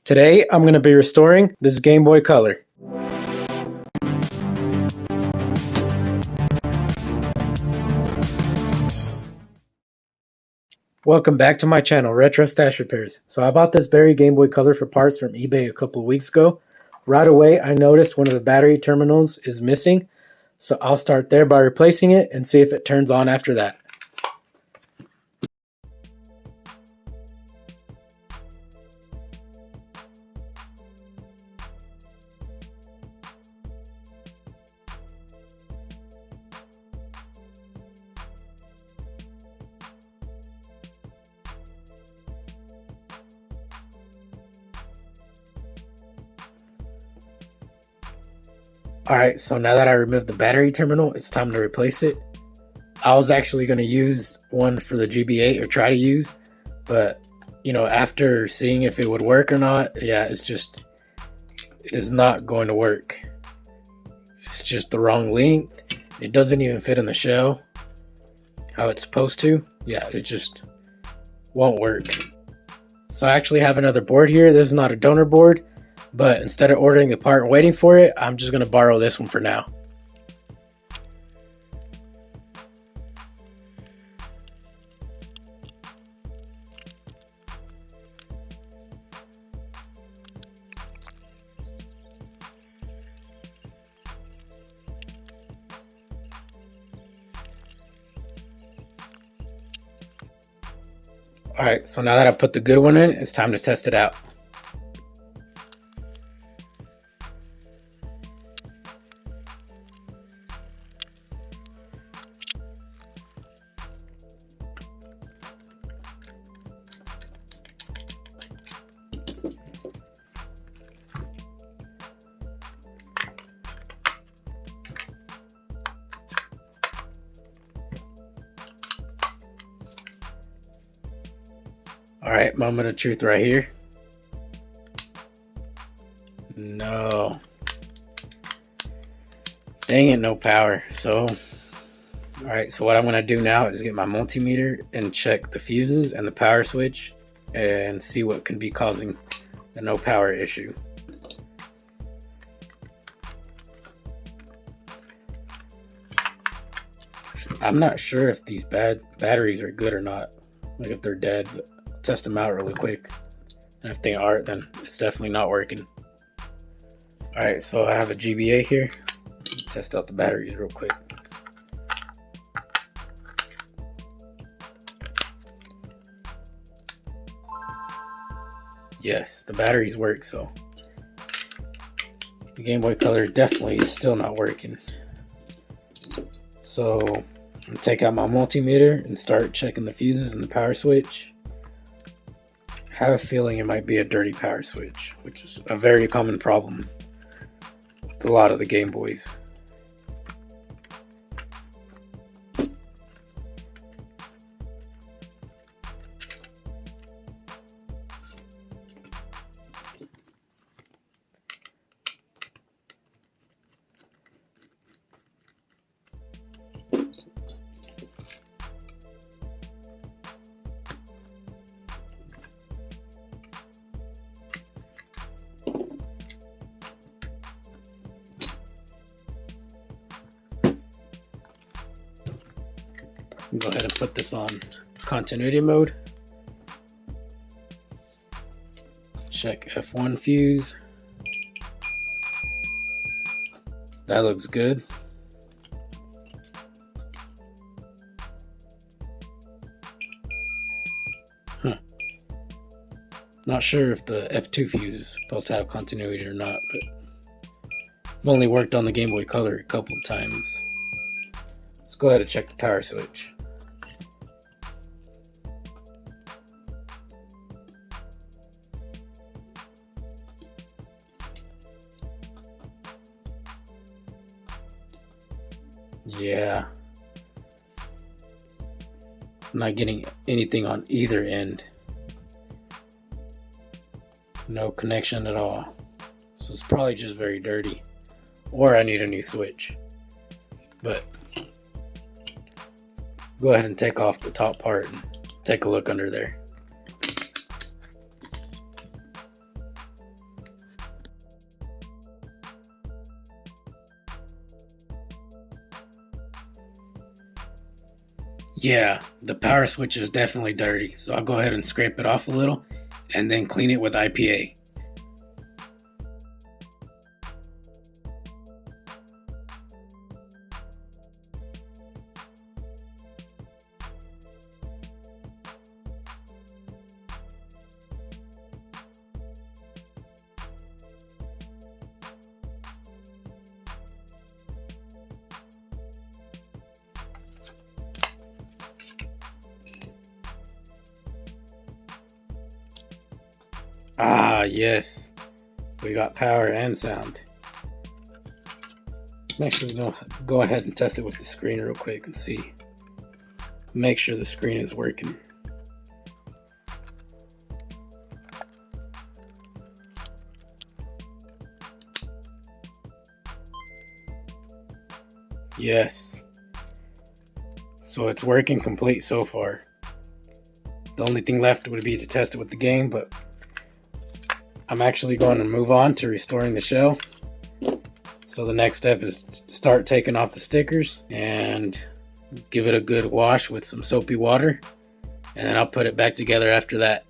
Today, I'm going to be restoring this Game Boy Color. Welcome back to my channel, Retro Stash Repairs. So I bought this Berry Game Boy Color for parts from eBay a couple of weeks ago. Right away, I noticed one of the battery terminals is missing. So I'll start there by replacing it and see if it turns on after that. Alright, so now that I removed the battery terminal, it's time to replace it. I was actually going to use one for the GB8 or try to use, but after seeing if it would work or not, it is not going to work. It's just the wrong length. It doesn't even fit in the shell how it's supposed to. It just won't work. So I actually have another board here. This is not a donor board. But instead of ordering the part and waiting for it, I'm just going to borrow this one for now. Alright, so now that I put the good one in, it's time to test it out. Alright, moment of truth right here. No. Dang it, no power. So what I'm going to do now is get my multimeter and check the fuses and the power switch and see what can be causing the no power issue. I'm not sure if these batteries are good or not, like if they're dead, but test them out really quick, and if they aren't, then it's definitely not working. Alright, so I have a GBA here. Test out the batteries real quick. Yes, the batteries work, so the Game Boy Color definitely is still not working. So I'm gonna take out my multimeter and start checking the fuses and the power switch. I have a feeling it might be a dirty power switch, which is a very common problem with a lot of the Game Boys. Go ahead and put this on continuity mode. Check F1 fuse. That looks good. Not sure if the F2 fuse is supposed to have continuity or not, but I've only worked on the Game Boy Color a couple of times. Let's go ahead and check the power switch. Yeah, I'm not getting anything on either end. No connection at all. So it's probably just very dirty. Or I need a new switch. But go ahead and take off the top part and take a look under there. Yeah, the power switch is definitely dirty, so I'll go ahead and scrape it off a little and then clean it with IPA. Ah, yes. We got power and sound. I'm actually going to go ahead and test it with the screen real quick and see. Make sure the screen is working. Yes. So it's working complete so far. The only thing left would be to test it with the game, but I'm actually going to move on to restoring the shell. So the next step is to start taking off the stickers and give it a good wash with some soapy water, and then I'll put it back together after that.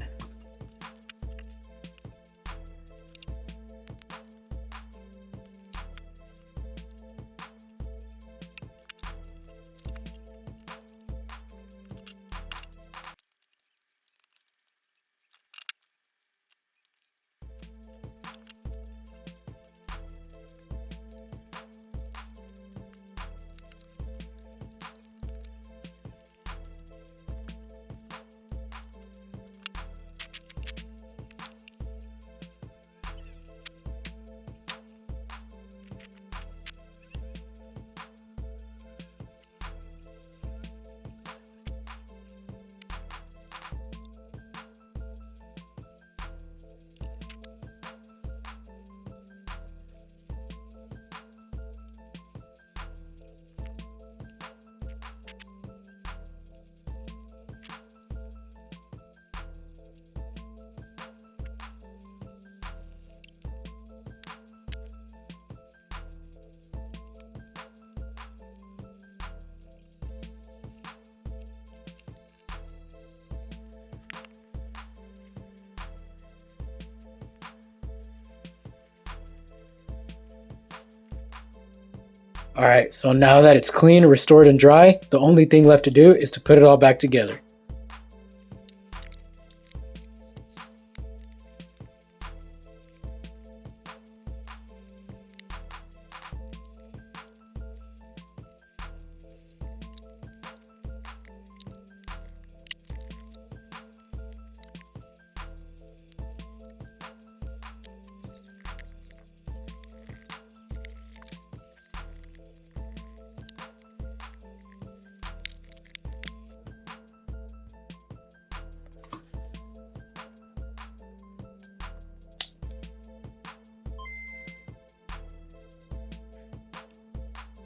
Alright, so now that it's clean, restored, and dry, the only thing left to do is to put it all back together.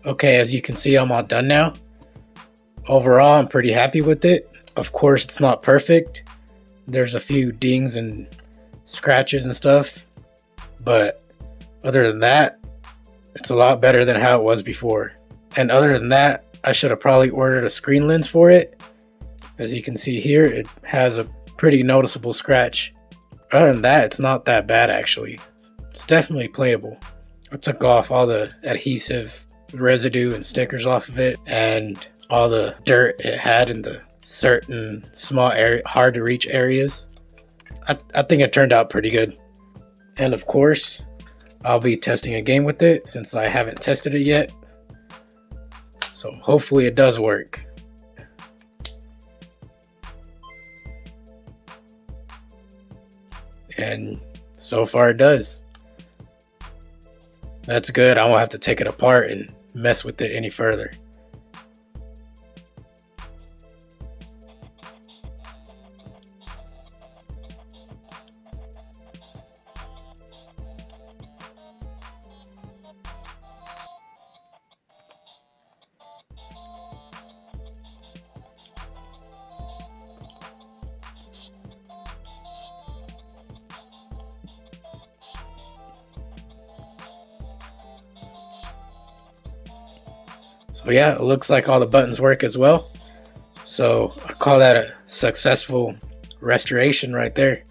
Okay, as you can see, I'm all done now. Overall, I'm pretty happy with it. Of course, it's not perfect. There's a few dings and scratches and stuff, but other than that, it's a lot better than how it was before. And other than that, I should have probably ordered a screen lens for it. As you can see here, it has a pretty noticeable scratch. Other than that, it's not that bad actually. It's definitely playable. I took off all the adhesive residue and stickers off of it, and all the dirt it had in the certain small area, hard to reach areas. I think it turned out pretty good. And of course, I'll be testing a game with it since I haven't tested it yet. So hopefully it does work. And so far it does. That's good. I won't have to take it apart and mess with it any further. So yeah, it looks like all the buttons work as well. So I call that a successful restoration right there,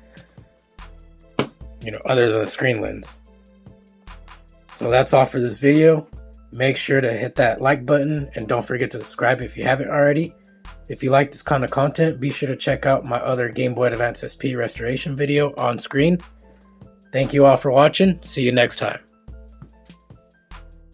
other than the screen lens. So that's all for this video. Make sure to hit that like button and don't forget to subscribe if you haven't already. If you like this kind of content, be sure to check out my other Game Boy Advance SP restoration video on screen. Thank you all for watching. See you next time.